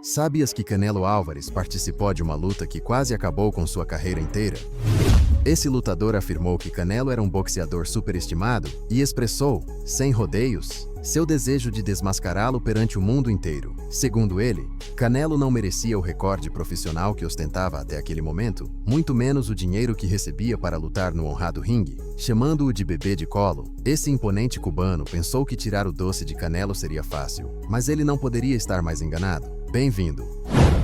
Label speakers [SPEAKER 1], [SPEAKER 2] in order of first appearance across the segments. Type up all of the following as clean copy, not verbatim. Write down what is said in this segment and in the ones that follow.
[SPEAKER 1] Sabias que Canelo Álvares participou de uma luta que quase acabou com sua carreira inteira? Esse lutador afirmou que Canelo era um boxeador superestimado e expressou, sem rodeios, seu desejo de desmascará-lo perante o mundo inteiro. Segundo ele, Canelo não merecia o recorde profissional que ostentava até aquele momento, muito menos o dinheiro que recebia para lutar no honrado ringue. Chamando-o de bebê de colo, esse imponente cubano pensou que tirar o doce de Canelo seria fácil, mas ele não poderia estar mais enganado. Bem-vindo!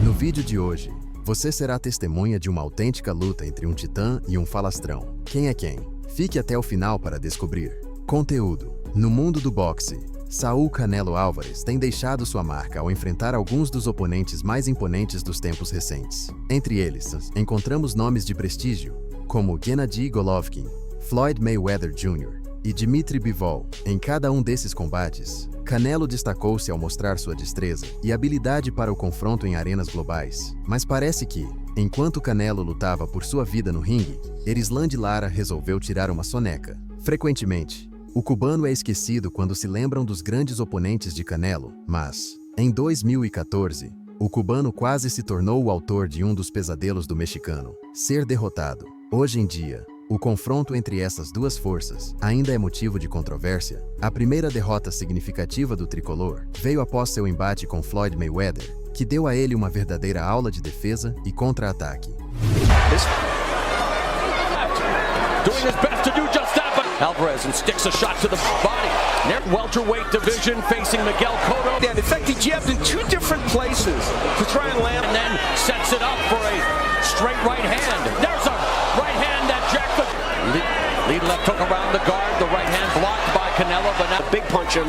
[SPEAKER 1] No vídeo de hoje, você será testemunha de uma autêntica luta entre um titã e um falastrão. Quem é quem? Fique até o final para descobrir. Conteúdo. No mundo do boxe, Saul Canelo Álvares tem deixado sua marca ao enfrentar alguns dos oponentes mais imponentes dos tempos recentes. Entre eles, encontramos nomes de prestígio, como Gennady Golovkin, Floyd Mayweather Jr. e Dmitry Bivol. Em cada um desses combates, Canelo destacou-se ao mostrar sua destreza e habilidade para o confronto em arenas globais. Mas parece que, enquanto Canelo lutava por sua vida no ringue, Erislandy Lara resolveu tirar uma soneca. Frequentemente, o cubano é esquecido quando se lembram dos grandes oponentes de Canelo, mas, em 2014, o cubano quase se tornou o autor de um dos pesadelos do mexicano: ser derrotado. Hoje em dia, o confronto entre essas duas forças ainda é motivo de controvérsia. A primeira derrota significativa do tricolor veio após seu embate com Floyd Mayweather, que deu a ele uma verdadeira aula de defesa e contra-ataque.
[SPEAKER 2] Alvarez sticks a shot to the body. Welterweight division facing Miguel Cotto.
[SPEAKER 3] In fact, he jabbed in two different places to try and land.
[SPEAKER 2] And then sets it up for a straight right hand. There's a right hand that jacked the lead left hook around the guard. The right hand blocked by Canelo, but now
[SPEAKER 3] big puncher.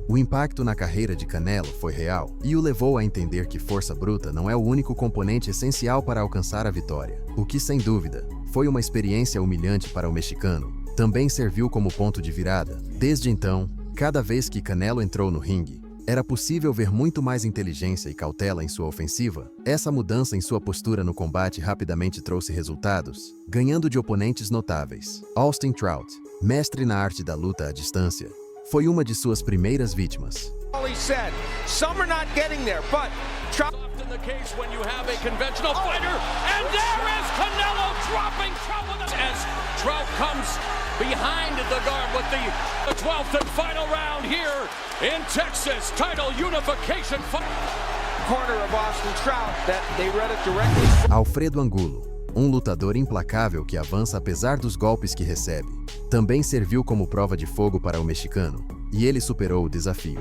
[SPEAKER 1] O impacto na carreira de Canelo foi real e o levou a entender que força bruta não é o único componente essencial para alcançar a vitória. O que, sem dúvida, foi uma experiência humilhante para o mexicano, também serviu como ponto de virada. Desde então, cada vez que Canelo entrou no ringue, era possível ver muito mais inteligência e cautela em sua ofensiva. Essa mudança em sua postura no combate rapidamente trouxe resultados, ganhando de oponentes notáveis. Austin Trout, mestre na arte da luta à distância, foi uma de suas primeiras vítimas.
[SPEAKER 2] the case when you have a conventional fighter, and there is Canelo dropping Trout as Trout comes behind the guard with the 12th and final round here in Texas, title unification fight.
[SPEAKER 3] Corner of Austin Trout that they read it directly.
[SPEAKER 1] Alfredo Angulo, lutador implacável que avança apesar dos golpes que recebe, também serviu como prova de fogo para o mexicano, e ele superou o desafio.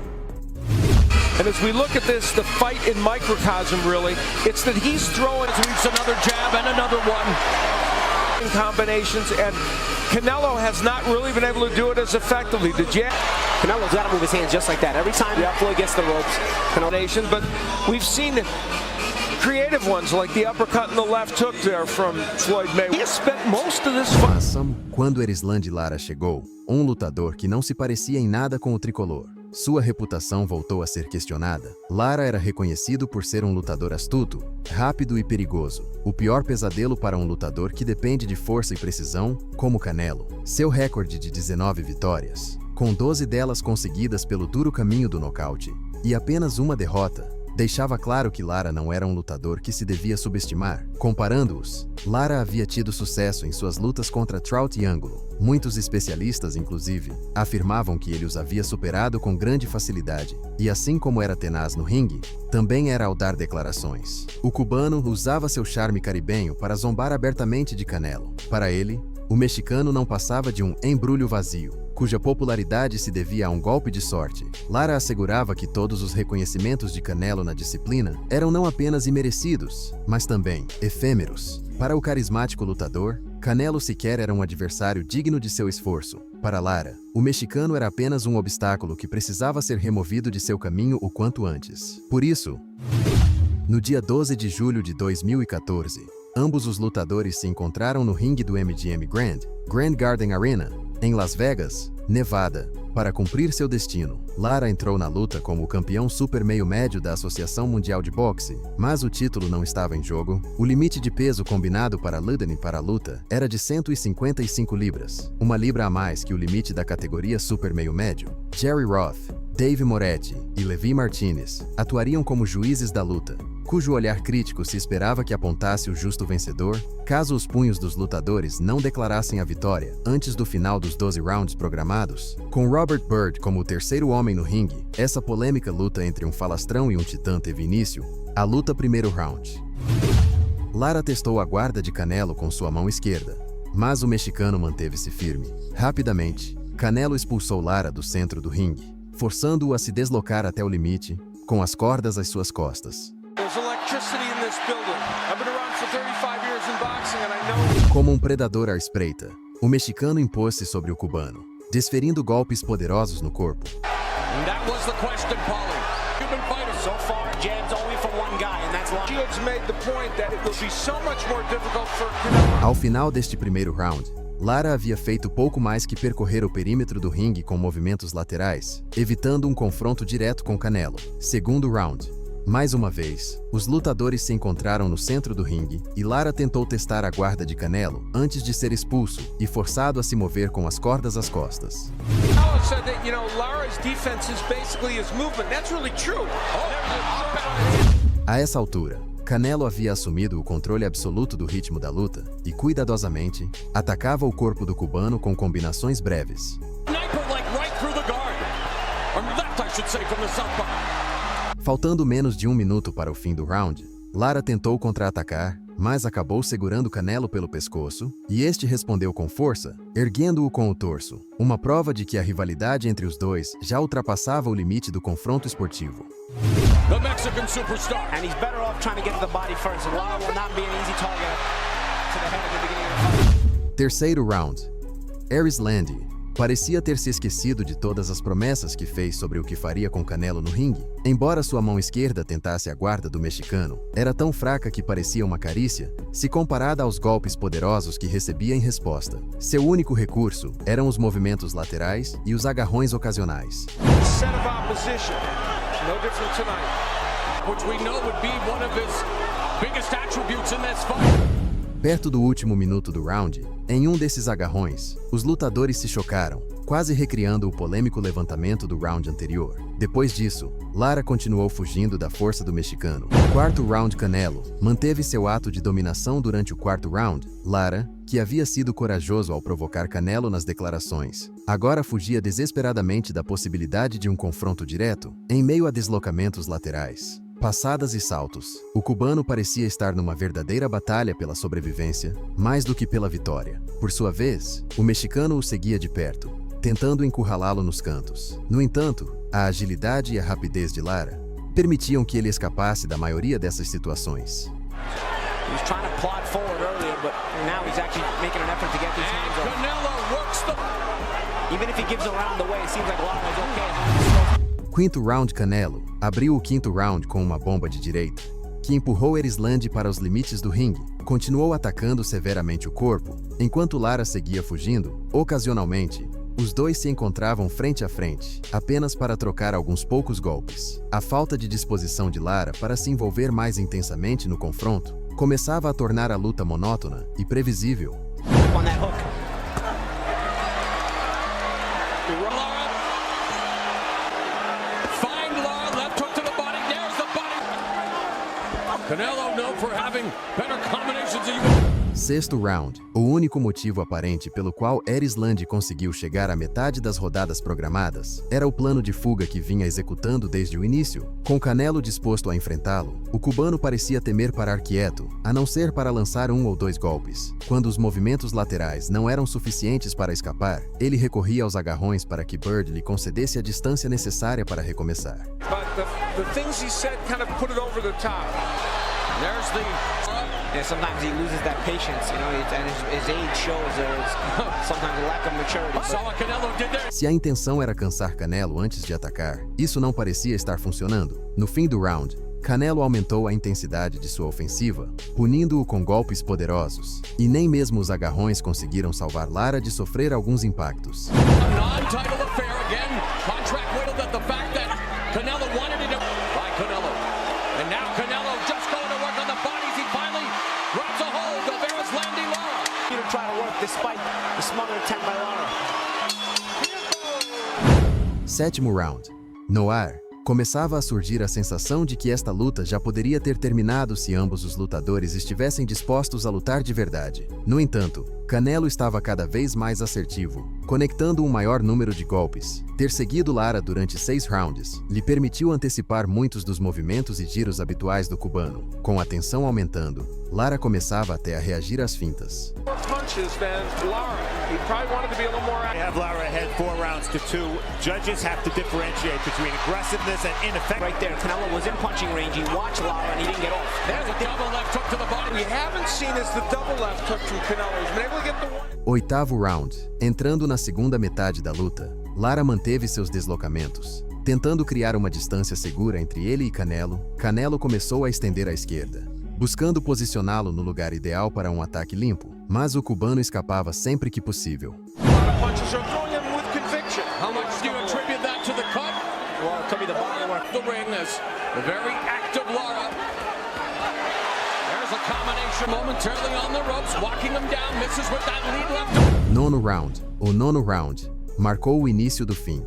[SPEAKER 3] And as we look at this, the fight in microcosm really, it's that he's throwing
[SPEAKER 2] another jab and another one.
[SPEAKER 3] In combinations, and Canelo has not really been able to do it as effectively. The jab.
[SPEAKER 4] Canelo's got to move his hands just like that. Every time Floyd gets the ropes.
[SPEAKER 3] Canelo, but we've seen creative ones like the uppercut and the left hook there from Floyd Mayweather. He has spent most of this fight.
[SPEAKER 1] Mas, quando Erislandy Lara chegou, lutador que não se parecia em nada com o tricolor. Sua reputação voltou a ser questionada. Lara era reconhecido por ser um lutador astuto, rápido e perigoso. O pior pesadelo para um lutador que depende de força e precisão, como Canelo. Seu recorde de 19 vitórias, com 12 delas conseguidas pelo duro caminho do nocaute, e apenas uma derrota, deixava claro que Lara não era um lutador que se devia subestimar. Comparando-os, Lara havia tido sucesso em suas lutas contra Trout e Angulo. Muitos especialistas, inclusive, afirmavam que ele os havia superado com grande facilidade, e assim como era tenaz no ringue, também era ao dar declarações. O cubano usava seu charme caribenho para zombar abertamente de Canelo. Para ele, o mexicano não passava de um embrulho vazio, cuja popularidade se devia a um golpe de sorte. Lara assegurava que todos os reconhecimentos de Canelo na disciplina eram não apenas imerecidos, mas também efêmeros. Para o carismático lutador, Canelo sequer era um adversário digno de seu esforço. Para Lara, o mexicano era apenas um obstáculo que precisava ser removido de seu caminho o quanto antes. Por isso, no dia 12 de julho de 2014, ambos os lutadores se encontraram no ringue do MGM Grand Garden Arena, em Las Vegas, Nevada, para cumprir seu destino. Lara entrou na luta como o campeão super meio-médio da Associação Mundial de Boxe, mas o título não estava em jogo. O limite de peso combinado para a luta era de 155 libras, uma libra a mais que o limite da categoria super meio-médio. Jerry Roth, Dave Moretti e Levi Martinez atuariam como juízes da luta, cujo olhar crítico se esperava que apontasse o justo vencedor, caso os punhos dos lutadores não declarassem a vitória antes do final dos 12 rounds programados. Com Robert Byrd como o terceiro homem no ringue, essa polêmica luta entre um falastrão e um titã teve início. A luta primeiro round. Lara testou a guarda de Canelo com sua mão esquerda, mas o mexicano manteve-se firme. Rapidamente, Canelo expulsou Lara do centro do ringue, forçando-o a se deslocar até o limite, com as cordas às suas costas. Como um predador à espreita, o mexicano impôs-se sobre o cubano, desferindo golpes poderosos no corpo. Ao final deste primeiro round, Lara havia feito pouco mais que percorrer o perímetro do ringue com movimentos laterais, evitando um confronto direto com Canelo. Segundo round. Mais uma vez, os lutadores se encontraram no centro do ringue e Lara tentou testar a guarda de Canelo antes de ser expulso e forçado a se mover com as cordas às costas. A essa altura, Canelo havia assumido o controle absoluto do ritmo da luta e, cuidadosamente, atacava o corpo do cubano com combinações breves. Faltando menos de 1 minuto para o fim do round, Lara tentou contra-atacar, mas acabou segurando Canelo pelo pescoço, e este respondeu com força, erguendo-o com o torso, uma prova de que a rivalidade entre os dois já ultrapassava o limite do confronto esportivo.
[SPEAKER 2] The Mexican superstar.
[SPEAKER 4] And he's better off trying to get to the body first. Lara will not be an easy target to the head at the beginning of the fight.
[SPEAKER 1] Terceiro round. Aris Landy parecia ter se esquecido de todas as promessas que fez sobre o que faria com Canelo no ringue. Embora sua mão esquerda tentasse a guarda do mexicano, era tão fraca que parecia uma carícia, se comparada aos golpes poderosos que recebia em resposta. Seu único recurso eram os movimentos laterais e os agarrões ocasionais.
[SPEAKER 2] No different tonight, which we know would be one of his biggest attributes in this fight.
[SPEAKER 1] Perto do último minuto do round, em um desses agarrões, os lutadores se chocaram, quase recriando o polêmico levantamento do round anterior. Depois disso, Lara continuou fugindo da força do mexicano. Quarto round. Canelo manteve seu ato de dominação durante o quarto round. Lara, que havia sido corajoso ao provocar Canelo nas declarações, agora fugia desesperadamente da possibilidade de um confronto direto, em meio a deslocamentos laterais, passadas e saltos. O cubano parecia estar numa verdadeira batalha pela sobrevivência, mais do que pela vitória. Por sua vez, o mexicano o seguia de perto, tentando encurralá-lo nos cantos. No entanto, a agilidade e a rapidez de Lara permitiam que ele escapasse da maioria dessas situações. Quinto round. Canelo abriu o quinto round com uma bomba de direita, que empurrou Aris Landy para os limites do ringue. Continuou atacando severamente o corpo, enquanto Lara seguia fugindo. Ocasionalmente, os dois se encontravam frente a frente, apenas para trocar alguns poucos golpes. A falta de disposição de Lara para se envolver mais intensamente no confronto começava a tornar a luta monótona e previsível.
[SPEAKER 2] Canelo known for having better combinations than you.
[SPEAKER 1] Sexto round. O único motivo aparente pelo qual Aris Landy conseguiu chegar à metade das rodadas programadas era o plano de fuga que vinha executando desde o início. Com Canelo disposto a enfrentá-lo, o cubano parecia temer parar quieto, a não ser para lançar 1 ou 2 golpes. Quando os movimentos laterais não eram suficientes para escapar, ele recorria aos agarrões para que Byrd lhe concedesse a distância necessária para recomeçar.
[SPEAKER 4] Sometimes he loses that patience, and his age shows there's sometimes a lack of maturity.
[SPEAKER 1] Se a intenção era cansar Canelo antes de atacar, isso não parecia estar funcionando. No fim do round, Canelo aumentou a intensidade de sua ofensiva, punindo-o com golpes poderosos, e nem mesmo os agarrões conseguiram salvar Lara de sofrer alguns impactos. Sétimo round. No ar, começava a surgir a sensação de que esta luta já poderia ter terminado se ambos os lutadores estivessem dispostos a lutar de verdade. No entanto, Canelo estava cada vez mais assertivo, conectando um maior número de golpes. Ter seguido Lara durante 6 rounds lhe permitiu antecipar muitos dos movimentos e giros habituais do cubano. Com a tensão aumentando, Lara começava até a reagir às fintas.
[SPEAKER 5] Lara ahead 4 rounds to 2. Judges have to differentiate between aggressiveness and ineffectiveness.
[SPEAKER 4] Right there, Canelo was in punching range. He watched Lara and he didn't get off.
[SPEAKER 2] There's a double left hook to the body.
[SPEAKER 3] We haven't seen is the double left hook from Canelo. He's been able to get the one.
[SPEAKER 1] 8º round. Entrando na segunda metade da luta, Lara manteve seus deslocamentos. Tentando criar uma distância segura entre ele e Canelo, Canelo começou a estender à esquerda, buscando posicioná-lo no lugar ideal para um ataque limpo, mas o cubano escapava sempre que possível.
[SPEAKER 3] Punches are throwing him with conviction.
[SPEAKER 2] How much do you attribute that to the cut?
[SPEAKER 4] Well, it could be the body work.
[SPEAKER 2] The ring is the very active Lara. There's a combination momentarily on the ropes, walking him down, misses with that lead left.
[SPEAKER 1] 9º round. O 9º round marcou o início do fim,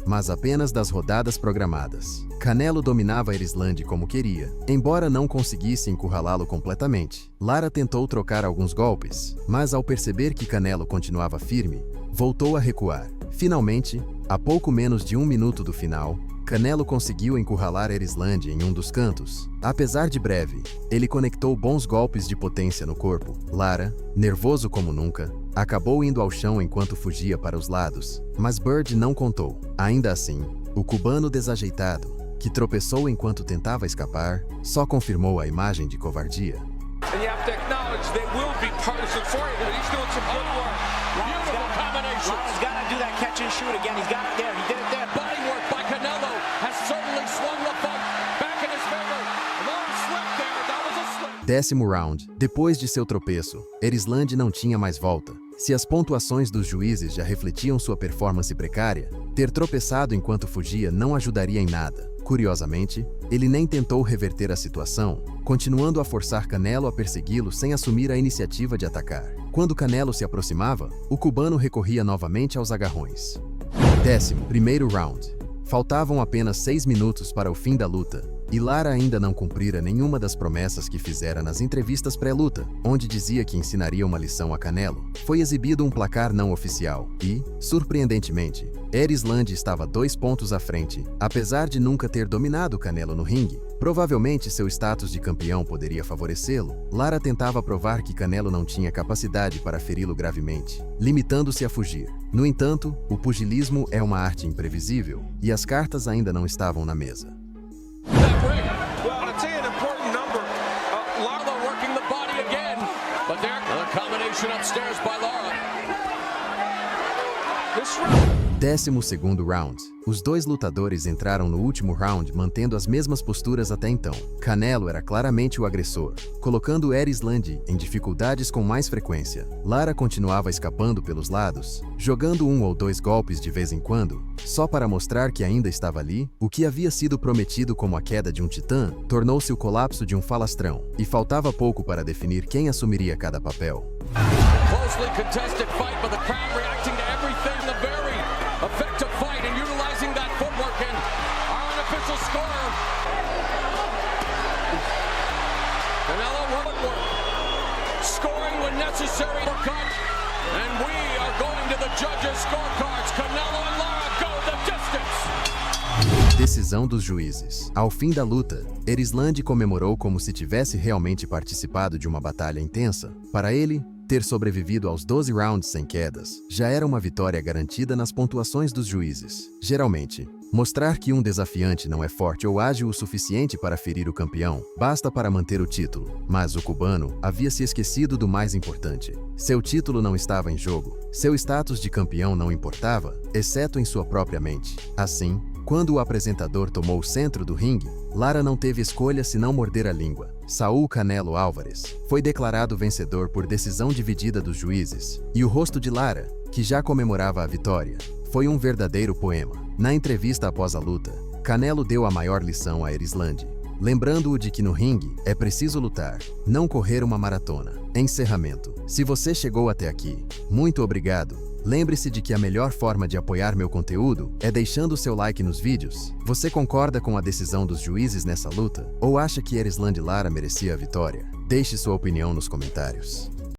[SPEAKER 1] mas apenas das rodadas programadas. Canelo dominava Erislandy como queria, embora não conseguisse encurralá-lo completamente. Lara tentou trocar alguns golpes, mas ao perceber que Canelo continuava firme, voltou a recuar. Finalmente, a pouco menos de 1 minuto do final, Canelo conseguiu encurralar Erislandy em um dos cantos. Apesar de breve, ele conectou bons golpes de potência no corpo. Lara, nervoso como nunca, acabou indo ao chão enquanto fugia para os lados, mas Bird não contou. Ainda assim, o cubano desajeitado, que tropeçou enquanto tentava escapar, só confirmou a imagem de covardia.
[SPEAKER 3] And you have to acknowledge they will be partisan for you, but he's doing some good work.
[SPEAKER 2] Beautiful combination.
[SPEAKER 4] Lara's got to do that catch and shoot again. He's got it there. He did it there.
[SPEAKER 2] Body work by Canelo has certainly swung the fight back in his favor. Long slip there. That was a slip.
[SPEAKER 1] 10º round. Depois de seu tropeço, Erislandy não tinha mais volta. Se as pontuações dos juízes já refletiam sua performance precária, ter tropeçado enquanto fugia não ajudaria em nada. Curiosamente, ele nem tentou reverter a situação, continuando a forçar Canelo a persegui-lo sem assumir a iniciativa de atacar. Quando Canelo se aproximava, o cubano recorria novamente aos agarrões. 11º round. Faltavam apenas 6 minutos para o fim da luta, e Lara ainda não cumprira nenhuma das promessas que fizera nas entrevistas pré-luta, onde dizia que ensinaria uma lição a Canelo. Foi exibido um placar não oficial e, surpreendentemente, Erislandy estava 2 pontos à frente, apesar de nunca ter dominado Canelo no ringue. Provavelmente seu status de campeão poderia favorecê-lo. Lara tentava provar que Canelo não tinha capacidade para feri-lo gravemente, limitando-se a fugir. No entanto, o pugilismo é uma arte imprevisível, e as cartas ainda não estavam na mesa.
[SPEAKER 3] Well, I'd say an important number.
[SPEAKER 2] Lara working the body again, but there another combination upstairs by Lara.
[SPEAKER 3] This round.
[SPEAKER 1] 12º round. Os dois lutadores entraram no último round mantendo as mesmas posturas até então. Canelo era claramente o agressor, colocando Erislandy em dificuldades com mais frequência. Lara continuava escapando pelos lados, jogando 1 ou 2 golpes de vez em quando, só para mostrar que ainda estava ali. O que havia sido prometido como a queda de um titã tornou-se o colapso de um falastrão, e faltava pouco para definir quem assumiria cada papel.
[SPEAKER 2] Closely contested fight, but the crowd reacting to everything. The very effective fight and utilizing that footwork and our unofficial score. Canelo Woodward scoring when necessary for cut. And we are going to the judges' scorecards. Canelo and Lara go the distance.
[SPEAKER 1] Decisão dos juízes. Ao fim da luta, Erislandy comemorou como se tivesse realmente participado de uma batalha intensa. Para ele, ter sobrevivido aos 12 rounds sem quedas já era uma vitória garantida nas pontuações dos juízes. Geralmente, mostrar que um desafiante não é forte ou ágil o suficiente para ferir o campeão basta para manter o título, mas o cubano havia se esquecido do mais importante. Seu título não estava em jogo, seu status de campeão não importava, exceto em sua própria mente. Assim, quando o apresentador tomou o centro do ringue, Lara não teve escolha senão morder a língua. Saul Canelo Álvares foi declarado vencedor por decisão dividida dos juízes, e o rosto de Lara, que já comemorava a vitória, foi um verdadeiro poema. Na entrevista após a luta, Canelo deu a maior lição a Erislandy, lembrando-o de que no ringue é preciso lutar, não correr uma maratona. Encerramento. Se você chegou até aqui, muito obrigado. Lembre-se de que a melhor forma de apoiar meu conteúdo é deixando o seu like nos vídeos. Você concorda com a decisão dos juízes nessa luta? Ou acha que Erislandy Lara merecia a vitória? Deixe sua opinião nos comentários.